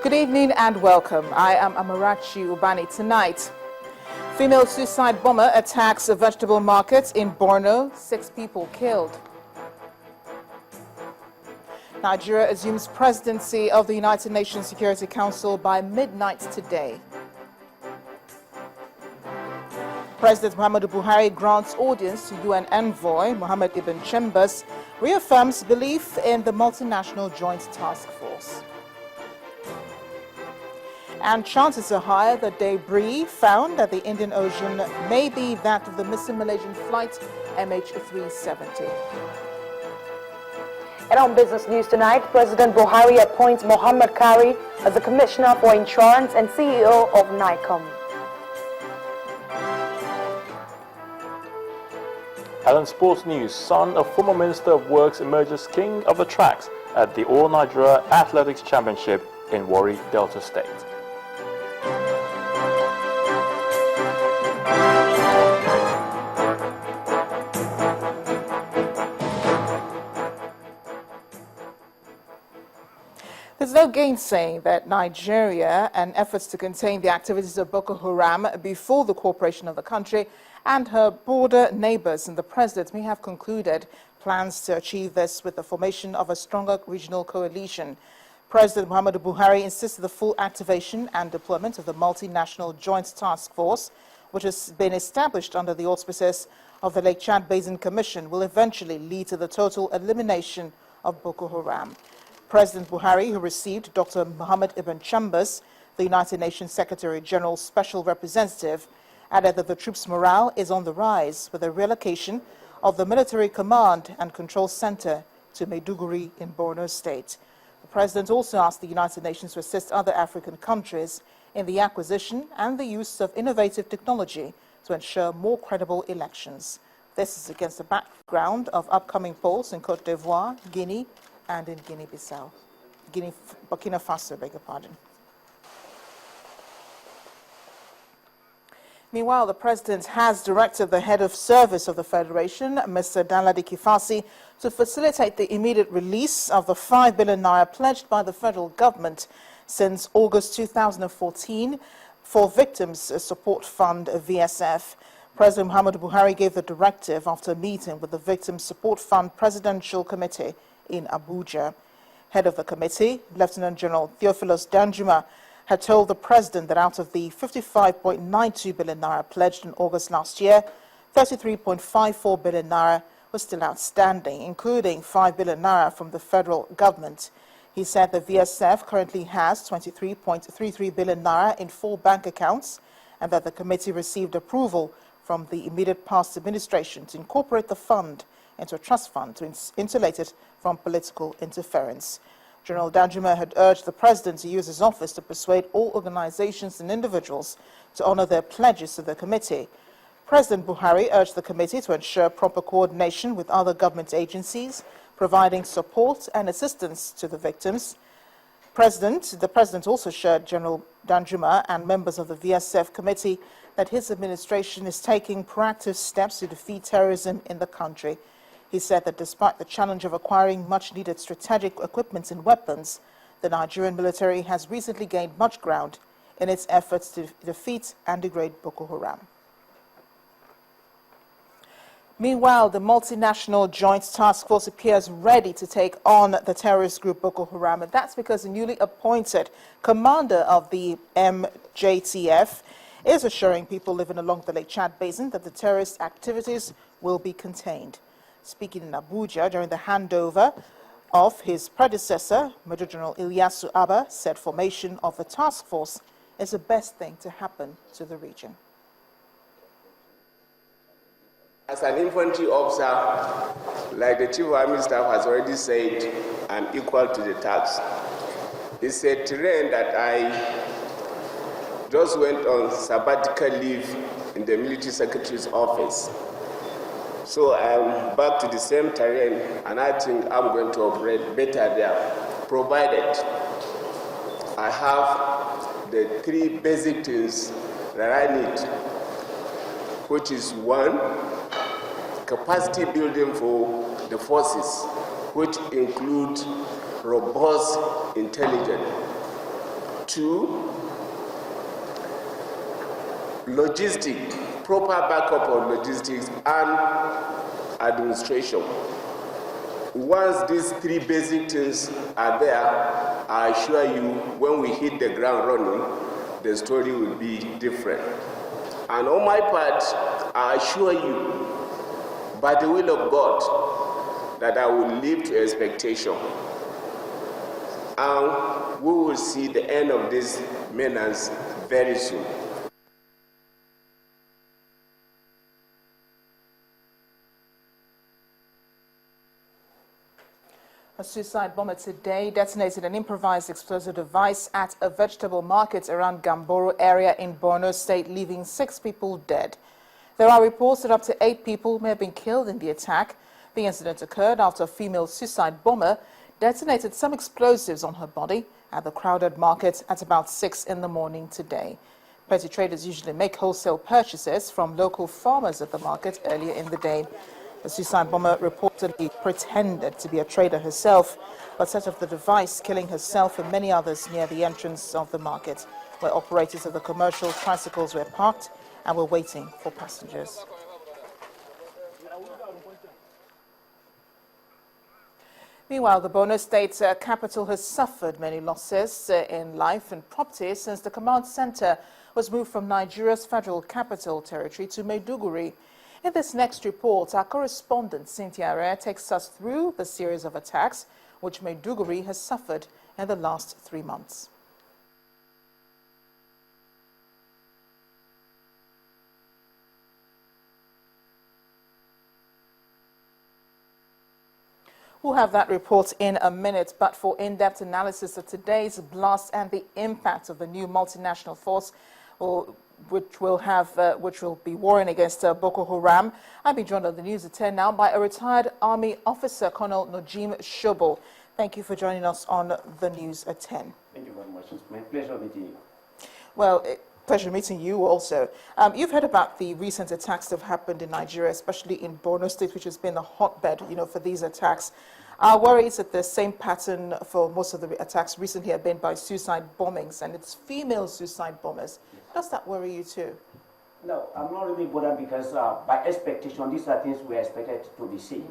Good evening and welcome. I am Amarachi Ubani. Tonight, female suicide bomber attacks a vegetable market in Borno, 6 people killed. Nigeria assumes presidency of the United Nations Security Council by midnight today. President Muhammadu Buhari grants audience to UN envoy Mohammed Ibn Chambers, reaffirms belief in the multinational joint task force. And chances are high that debris found at the Indian Ocean may be that of the missing Malaysian flight MH370. And on business news tonight, President Buhari appoints Mohammed Kari as the Commissioner for Insurance and CEO of NICOM. And on sports news, son of former Minister of Works emerges king of the tracks at the All Nigeria Athletics Championship in Warri, Delta State. There's no gainsaying that Nigeria and efforts to contain the activities of Boko Haram before the cooperation of the country and her border neighbors and the president may have concluded plans to achieve this with the formation of a stronger regional coalition. President Muhammadu Buhari insisted the full activation and deployment of the multinational joint task force, which has been established under the auspices of the Lake Chad Basin Commission, will eventually lead to the total elimination of Boko Haram. President Buhari, who received Dr. Mohammed Ibn Chambers, the United Nations Secretary General's special representative, added that the troops' morale is on the rise with the relocation of the Military Command and Control Center to Maiduguri in Borno State. The president also asked the United Nations to assist other African countries in the acquisition and the use of innovative technology to ensure more credible elections. This is against the background of upcoming polls in Côte d'Ivoire, Guinea, and in Guinea-Bissau, Burkina Faso, beg your pardon. Meanwhile, the president has directed the head of service of the Federation, Mr. Danladi Kifasi, to facilitate the immediate release of the 5 billion naira pledged by the federal government since August 2014 for Victims Support Fund, VSF. President Muhammadu Buhari gave the directive after a meeting with the Victims Support Fund Presidential Committee in Abuja. Head of the committee, Lieutenant General Theophilus Danjuma, had told the president that out of the 55.92 billion naira pledged in August last year, 33.54 billion naira was still outstanding, including 5 billion naira from the federal government. He said the VSF currently has 23.33 billion naira in 4 bank accounts and that the committee received approval from the immediate past administration to incorporate the fund into a trust fund to insulate it from political interference. General Danjuma had urged the president to use his office to persuade all organizations and individuals to honor their pledges to the committee. President Buhari urged the committee to ensure proper coordination with other government agencies, providing support and assistance to the victims. The president also assured General Danjuma and members of the VSF committee that his administration is taking proactive steps to defeat terrorism in the country. He said that despite the challenge of acquiring much-needed strategic equipment and weapons, the Nigerian military has recently gained much ground in its efforts to defeat and degrade Boko Haram. Meanwhile, the multinational joint task force appears ready to take on the terrorist group Boko Haram, and that's because the newly appointed commander of the MNJTF is assuring people living along the Lake Chad Basin that the terrorist activities will be contained. Speaking in Abuja during the handover of his predecessor, Major General Ilyasu Abba said formation of the task force is the best thing to happen to the region. As an infantry officer, like the Chief of Army Staff has already said, I'm equal to the task. It's a terrain that I just went on sabbatical leave in the Military Secretary's office. So I'm back to the same terrain, and I think I'm going to operate better there, provided I have the 3 basic things that I need, which is 1, capacity building for the forces, which include robust intelligence. to logistics, proper backup of logistics and administration. Once these three basic things are there, I assure you, when we hit the ground running, the story will be different. And on my part, I assure you, by the will of God, that I will live to expectation. And we will see the end of this menace very soon. A suicide bomber today detonated an improvised explosive device at a vegetable market around Gamboro area in Borno State, leaving 6 people dead. There are reports that up to 8 people may have been killed in the attack. The incident occurred after a female suicide bomber detonated some explosives on her body at the crowded market at about 6 in the morning today. Petty traders usually make wholesale purchases from local farmers at the market earlier in the day. The suicide bomber reportedly pretended to be a trader herself, but set off the device, killing herself and many others near the entrance of the market, where operators of the commercial tricycles were parked and were waiting for passengers. Meanwhile, the Borno State capital has suffered many losses in life and property since the command center was moved from Nigeria's federal capital territory to Maiduguri. In this next report, our correspondent Cynthia Araya takes us through the series of attacks which Maiduguri has suffered in the last 3 months. We'll have that report in a minute, but for in-depth analysis of today's blast and the impact of the new multinational force, which will be warring against Boko Haram, I've been joined on the news at 10 now by a retired Army officer, Colonel Nojim Shobo. Thank you for joining us on the news at 10. Thank you very much. It's my pleasure meeting you. Well, pleasure meeting you also. You've heard about the recent attacks that have happened in Nigeria, especially in Borno State, which has been a hotbed, for these attacks. Our worry is that the same pattern for most of the attacks recently have been by suicide bombings, and it's female suicide bombers. Does that worry you too? No, I'm not really bothered because by expectation, these are things we are expected to be seen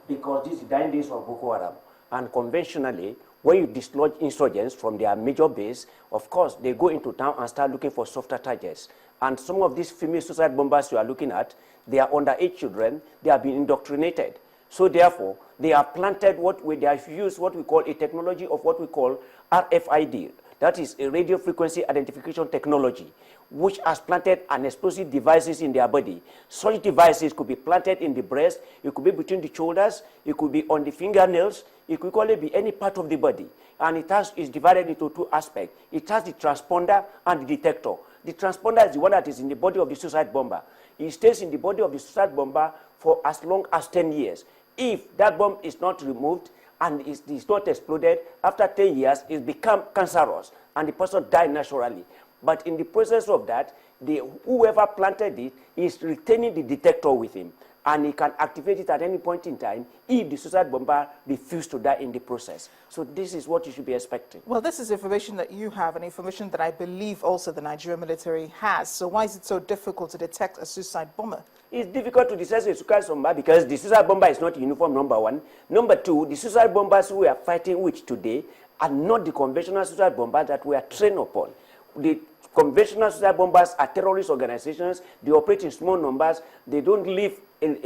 because these are the dying days of Boko Haram. And conventionally, when you dislodge insurgents from their major base, of course, they go into town and start looking for softer targets. And some of these female suicide bombers you are looking at, they are underage children, they have been indoctrinated. So therefore, they have planted they have used what we call a technology of what we call RFID. That is a radio frequency identification technology, which has planted an explosive devices in their body. Such devices could be planted in the breast, it could be between the shoulders, it could be on the fingernails, it could equally be any part of the body. And is divided into 2 aspects. It has the transponder and the detector. The transponder is the one that is in the body of the suicide bomber. It stays in the body of the suicide bomber for as long as 10 years. If that bomb is not removed, and it's not exploded, after 10 years, it becomes cancerous, and the person died naturally. But in the process of that, whoever planted it is retaining the detector with him, and he can activate it at any point in time if the suicide bomber refuses to die in the process. So this is what you should be expecting. Well, this is information that you have and information that I believe also the Nigerian military has. So why is it so difficult to detect a suicide bomber? It's difficult to detect a suicide bomber because the suicide bomber is not uniform, number one. Number two, the suicide bombers we are fighting with today are not the conventional suicide bombers that we are trained upon. The conventional suicide bombers are terrorist organizations. They operate in small numbers. They don't live in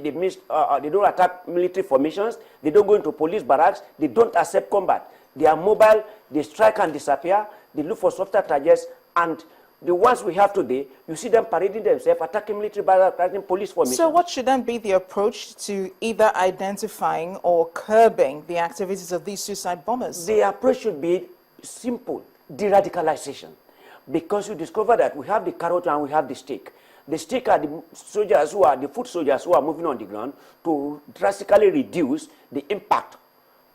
the midst. They don't attack military formations. They don't go into police barracks. They don't accept combat. They are mobile. They strike and disappear. They look for softer targets. And the ones we have today, you see them parading themselves, attacking military barracks, attacking police formations. So what should then be the approach to either identifying or curbing the activities of these suicide bombers? The approach should be simple. De-radicalization, because you discover that we have the carrot and we have the stick. The stick are the soldiers the foot soldiers who are moving on the ground to drastically reduce the impact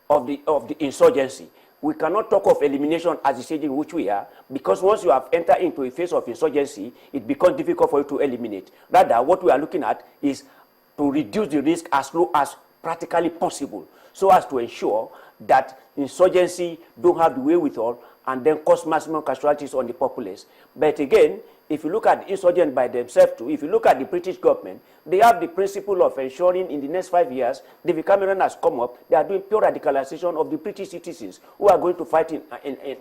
of the insurgency. We cannot talk of elimination at the stage in which we are, because once you have entered into a phase of insurgency, it becomes difficult for you to eliminate. Rather, what we are looking at is to reduce the risk as low as practically possible, so as to ensure that insurgency don't have the wherewithal and then cause maximum casualties on the populace. But again, if you look at the insurgents by themselves too, if you look at the British government, they have the principle of ensuring in the next 5 years, David Cameron has come up, they are doing pure radicalization of the British citizens who are going to fight in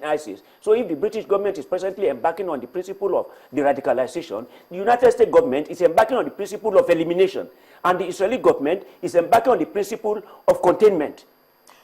ISIS. So if the British government is presently embarking on the principle of the radicalization, the United States government is embarking on the principle of elimination, and the Israeli government is embarking on the principle of containment.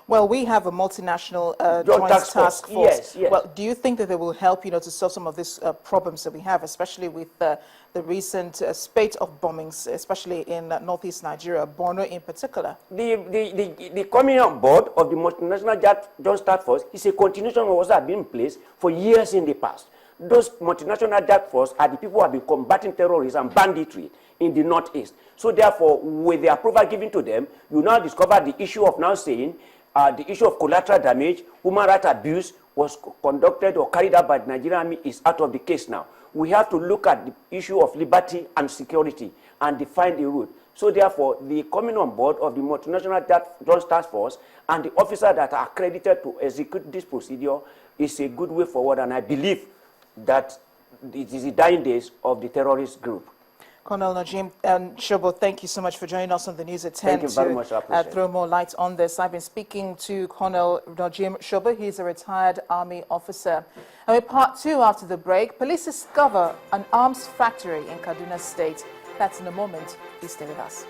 Well, we have a multinational joint task force. Yes, yes. Well, do you think that they will help, to solve some of these problems that we have, especially with the recent spate of bombings, especially in northeast Nigeria, Borno in particular? The coming on board of the multinational joint task force is a continuation of what has been in place for years in the past. Those multinational task force are the people who have been combating terrorism and banditry in the northeast. So therefore, with the approval given to them, you now discover the issue of now saying the issue of collateral damage, human rights abuse was conducted or carried out by the Nigerian Army is out of the case now. We have to look at the issue of liberty and security and define the route. So therefore, the coming on board of the multinational joint task force and the officers that are accredited to execute this procedure is a good way forward, and I believe that it is the dying days of the terrorist group. Colonel Najim Shobo, thank you so much for joining us on the News at 10 Thank you very much, I appreciate it. Throw more light on this. I've been speaking to Colonel Najim Shobo. He's a retired Army officer. And with part 2 after the break, police discover an arms factory in Kaduna State. That's in a moment. Please stay with us.